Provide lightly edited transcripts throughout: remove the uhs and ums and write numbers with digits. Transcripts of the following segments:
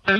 Well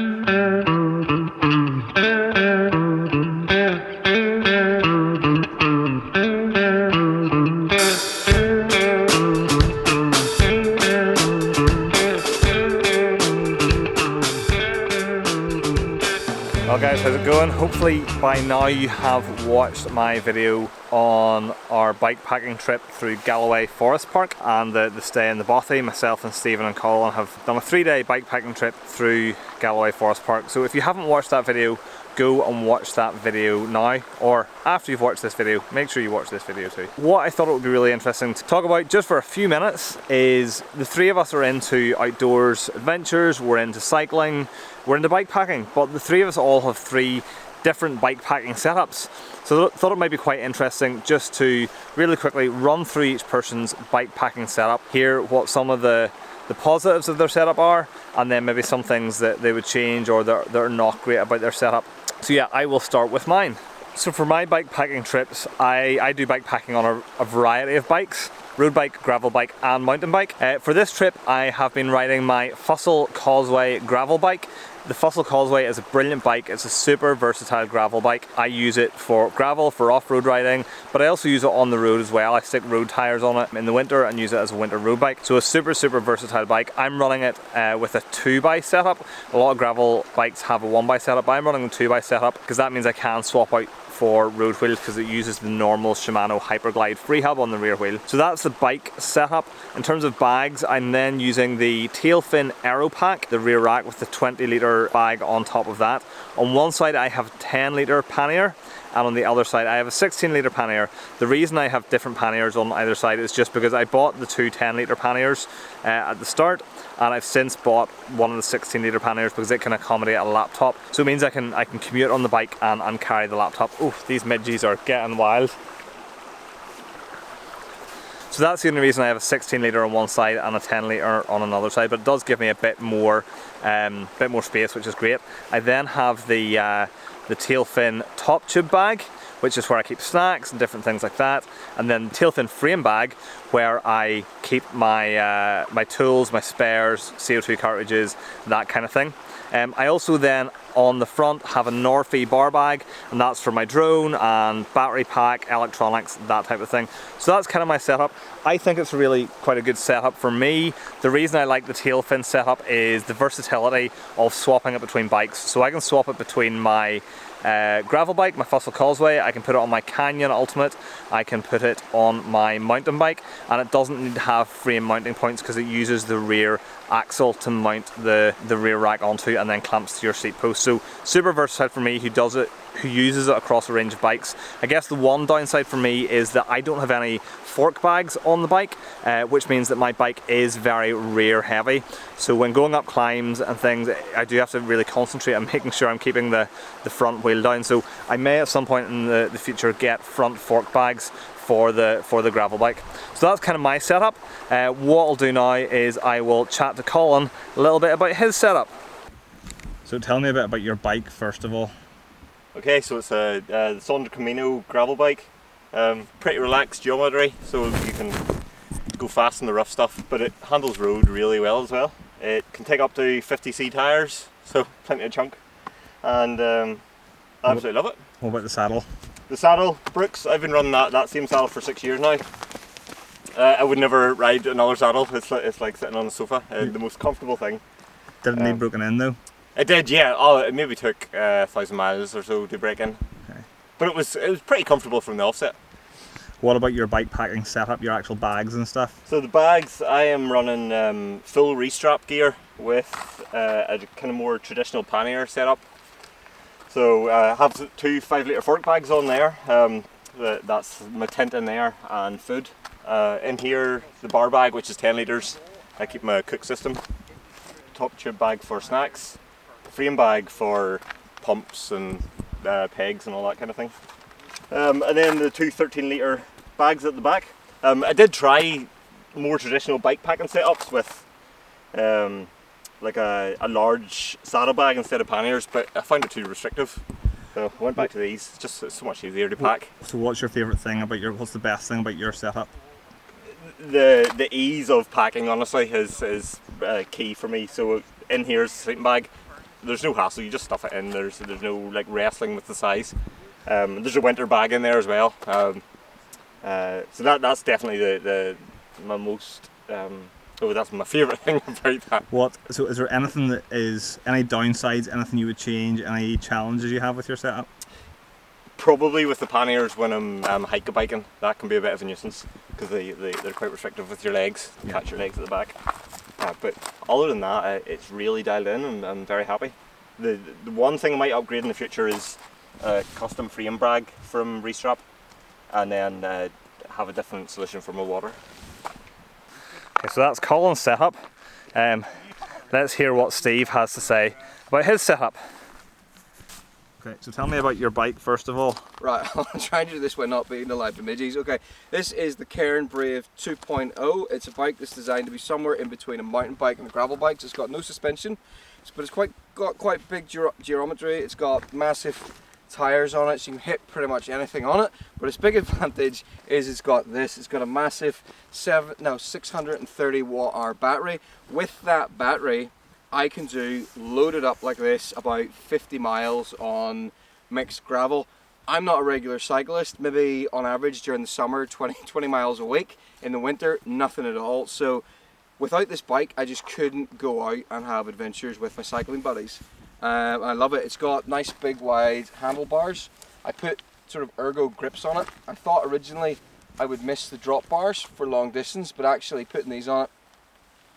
guys, how's it going? Hopefully by now you have watched my video on our bike packing trip through Galloway Forest Park and the stay in the bothy. Myself and Stephen and Colin have done a 3-day bike packing trip through Galloway Forest Park. So if you haven't watched that video, go and watch that video now, or after you've watched this video, make sure you watch this video too. What I thought it would be really interesting to talk about just for a few minutes is the three of us are into outdoors adventures, we're into cycling, we're into bike packing, but the three of us all have three different bike packing setups. So I thought it might be quite interesting just to really quickly run through each person's bike packing setup, hear what some of the positives of their setup are, and then maybe some things that they would change or that are not great about their setup. So yeah, I will start with mine. So for my bike packing trips, I do bike packing on a variety of bikes: road bike, gravel bike and mountain bike. For this trip I have been riding my Fossil Causeway gravel bike. The Fossil Causeway is a brilliant bike. It's a super versatile gravel bike. I use it for gravel, for off-road riding, but I also use it on the road as well. I stick road tires on it in the winter and use it as a winter road bike. So a super versatile bike. I'm running it with a 2x setup. A lot of gravel bikes have a 1x setup, but I'm running a 2x setup because that means I can swap out for road wheels because it uses the normal Shimano Hyperglide free hub on the rear wheel. So that's the bike setup. In terms of bags, I'm then using the Tailfin Aero Pack, the rear rack with the 20-litre bag on top of that. On one side I have a 10-litre pannier, and on the other side I have a 16-litre pannier. The reason I have different panniers on either side is just because I bought the two 10-litre panniers at the start, and I've since bought one of the 16-litre panniers because it can accommodate a laptop. So it means I can commute on the bike and carry the laptop. Oh, these midges are getting wild. So that's the only reason I have a 16-litre on one side and a 10-litre on another side, but it does give me a bit more space, which is great. I then have the Tailfin top tube bag, which is where I keep snacks and different things like that, and then the Tailfin frame bag, where I keep my my tools, my spares, CO2 cartridges, that kind of thing. I also then on the front have a Norfie bar bag, and that's for my drone and battery pack, electronics, that type of thing. So that's kind of my setup. I think it's really quite a good setup for me. The reason I like the Tailfin setup is the versatility of swapping it between bikes. So I can swap it between my gravel bike, my Fossil Causeway, I can put it on my Canyon Ultimate, I can put it on my mountain bike, and it doesn't need to have frame mounting points because it uses the rear axle to mount the rear rack onto and then clamps to your seat post. So super versatile for me who uses it across a range of bikes. I guess the one downside for me is that I don't have any fork bags on the bike, which means that my bike is very rear heavy. So when going up climbs and things, I do have to really concentrate on making sure I'm keeping the front wheel down. So I may at some point in the future get front fork bags for the gravel bike. So that's kind of my setup. What I'll do now is I will chat to Colin a little bit about his setup. So tell me a bit about your bike first of all. Okay, so it's a Sonder Camino gravel bike. Pretty relaxed geometry, so you can go fast in the rough stuff, but it handles road really well as well. It can take up to 50C tyres, so plenty of chunk, and I absolutely love it. What about the saddle? The saddle, Brooks, I've been running that same saddle for 6 years now. I would never ride another saddle. It's like sitting on a sofa. The most comfortable thing. Did it need broken in though? It did, yeah. Oh, it maybe took 1,000 miles or so to break in. Okay. But it was pretty comfortable from the offset. What about your bike packing setup, your actual bags and stuff? So the bags, I am running full restrap gear with a kind of more traditional pannier setup. So I have two 5-litre fork bags on there. That's my tent in there and food. In here, the bar bag, which is 10 litres. I keep my cook system. Top tube bag for snacks. Frame bag for pumps and pegs and all that kind of thing. And then the two 13-litre bags at the back. I did try more traditional bike packing setups with like a large saddlebag instead of panniers, but I found it too restrictive. So I went back to these. It's just so much easier to pack. So what's your favourite thing about what's the best thing about your setup? The ease of packing, honestly, is key for me. So in here's the sleeping bag. there's no hassle. You just stuff it in. There's no like wrestling with the size. There's a winter bag in there as well. So that's definitely my most. That's my favourite thing about that. So is there anything that is any downsides? Anything you would change? Any challenges you have with your setup? Probably with the panniers when I'm hiker biking, that can be a bit of a nuisance because they're quite restrictive with your legs. You catch your legs at the back. But other than that, it's really dialed in and I'm very happy. The one thing I might upgrade in the future is a custom frame brag from Restrap, and then have a different solution for my water. Okay, so that's Colin's setup. Let's hear what Steve has to say about his setup. Okay, so tell me about your bike first of all. Right, I'm trying to do this while not being the live images. Okay, this is the Cairn Brave 2.0. It's a bike that's designed to be somewhere in between a mountain bike and a gravel bike. So it's got no suspension, but it's got quite big geometry. It's got massive tires on it, so you can hit pretty much anything on it. But its big advantage is it's got this. It's got a massive 630 watt-hour battery. With that battery, I can do, loaded up like this, about 50 miles on mixed gravel. I'm not a regular cyclist, maybe on average during the summer 20 miles a week. In the winter, nothing at all. So without this bike, I just couldn't go out and have adventures with my cycling buddies. I love it. It's got nice big wide handlebars. I put sort of ergo grips on it. I thought originally I would miss the drop bars for long distance, but actually putting these on it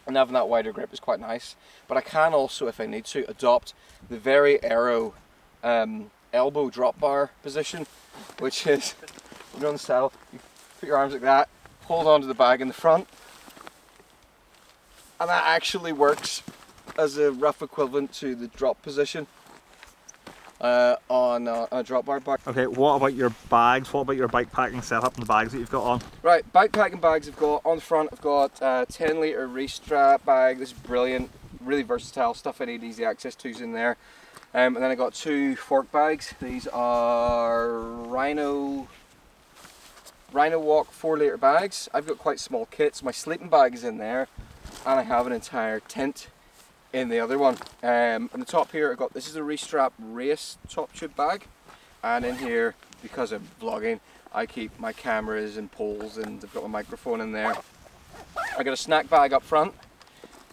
and having that wider grip is quite nice. But I can also, if I need to, adopt the very aero elbow drop bar position, which is, you know, on the saddle, you put your arms like that, hold on to the bag in the front, and that actually works as a rough equivalent to the drop position on a drop bar bike. Okay, what about your bags? What about your bike packing setup and the bags that you've got on? Right, bike packing bags I've got on the front. I've got a 10 litre Restrap bag. This is brilliant, really versatile stuff I need easy access to's in there. And then I got 2 fork bags. These are Rhino Walk 4 litre bags. I've got quite small kits. My sleeping bag is in there, and I have an entire tent in the other one. On the top here, this is a Restrap Race top tube bag, and in here, because I'm vlogging, I keep my cameras and poles, and I've got my microphone in there. I got a snack bag up front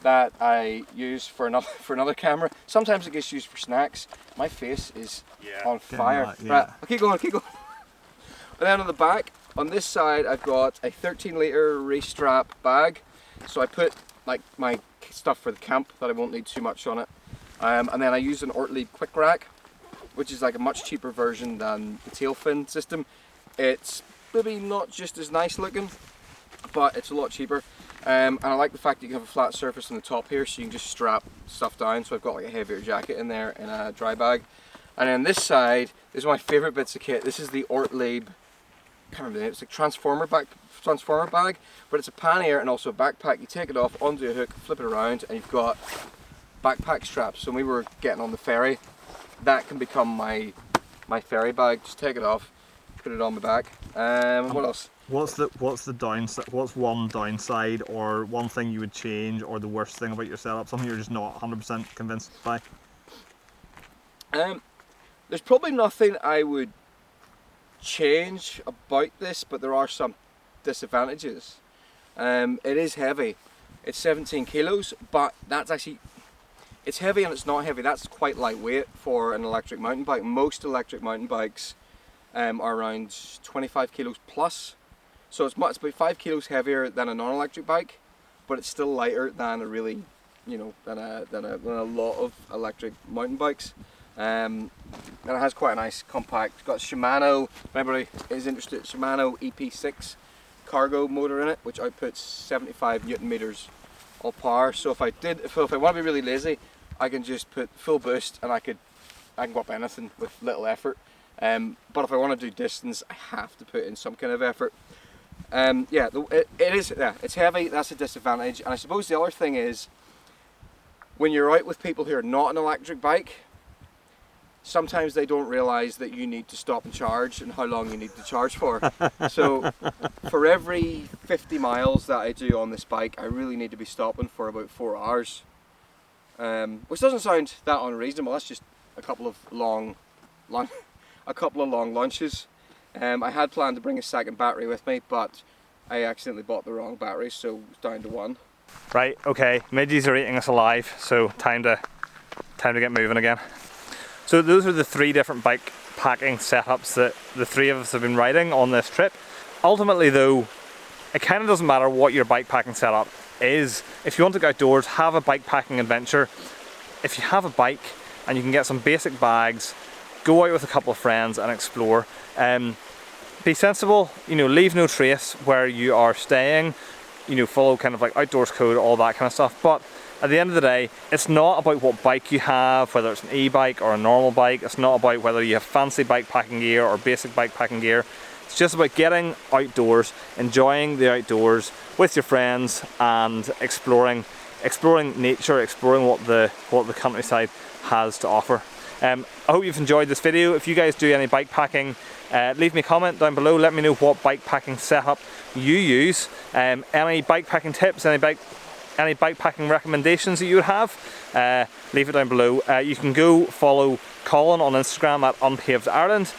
that I use for another camera. Sometimes it gets used for snacks. My face is on fire. Right, I'll keep going. And then on the back, on this side, I've got a 13 litre Restrap bag. So I put like my stuff for the camp that I won't need too much on it. And then I use an Ortlieb quick rack, which is like a much cheaper version than the tail fin system. It's maybe not just as nice looking, but it's a lot cheaper. And I like the fact that you can have a flat surface on the top here, so you can just strap stuff down. So I've got like a heavier jacket in there in a dry bag. And then this side is my favorite bits of kit. This is the Ortlieb, I can't remember the name, it's like transformer bag, but it's a pannier and also a backpack. You take it off onto a hook, flip it around, and you've got backpack straps. So when we were getting on the ferry, that can become my ferry bag. Just take it off, put it on my back. What else? What's the downside? What's one downside or one thing you would change, or the worst thing about your setup? Something you're just not 100% convinced by? There's probably nothing I would change about this, but there are some disadvantages. It is heavy. It's 17 kilos, but that's actually, it's heavy and it's not heavy. That's quite lightweight for an electric mountain bike. Most electric mountain bikes are around 25 kilos plus. So it's about 5 kilos heavier than a non-electric bike, but it's still lighter than a really, you know, than a lot of electric mountain bikes. And it has quite a nice compact. It's got Shimano, if anybody is interested, Shimano EP6 cargo motor in it, which outputs 75 Newton meters of power. So if I want to be really lazy, I can just put full boost and I can go up anything with little effort. But if I want to do distance, I have to put in some kind of effort. It's heavy. That's a disadvantage. And I suppose the other thing is, when you're out with people who are not an electric bike, sometimes they don't realise that you need to stop and charge and how long you need to charge for. So for every 50 miles that I do on this bike, I really need to be stopping for about 4 hours. which doesn't sound that unreasonable. That's just a couple of long lunches. I had planned to bring a second battery with me, but I accidentally bought the wrong battery, so it's down to one. Right, okay, midges are eating us alive, so time to get moving again. So those are the 3 different bike packing setups that the 3 of us have been riding on this trip. Ultimately though, it kind of doesn't matter what your bike packing setup is. If you want to go outdoors, have a bike packing adventure. If you have a bike and you can get some basic bags, go out with a couple of friends and explore. Be sensible, you know, leave no trace where you are staying, you know, follow kind of like outdoors code, all that kind of stuff. But at the end of the day, it's not about what bike you have, whether it's an e-bike or a normal bike. It's not about whether you have fancy bike packing gear or basic bike packing gear. It's just about getting outdoors, enjoying the outdoors with your friends and exploring nature, exploring what the countryside has to offer. I hope you've enjoyed this video. If you guys do any bike packing, leave me a comment down below. Let me know what bike packing setup you use. Any bike packing tips, any bike packing recommendations that you would have, leave it down below. You can go follow Colin on Instagram at Unpaved Ireland.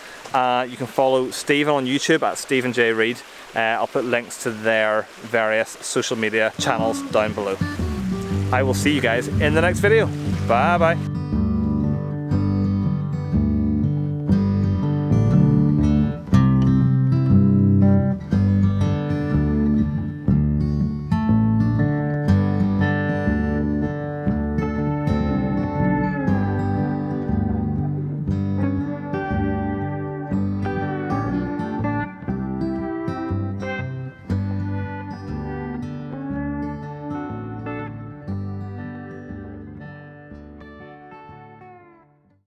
You can follow Stephen on YouTube at Stephen J Reid. I'll put links to their various social media channels down below. I will see you guys in the next video. Bye bye.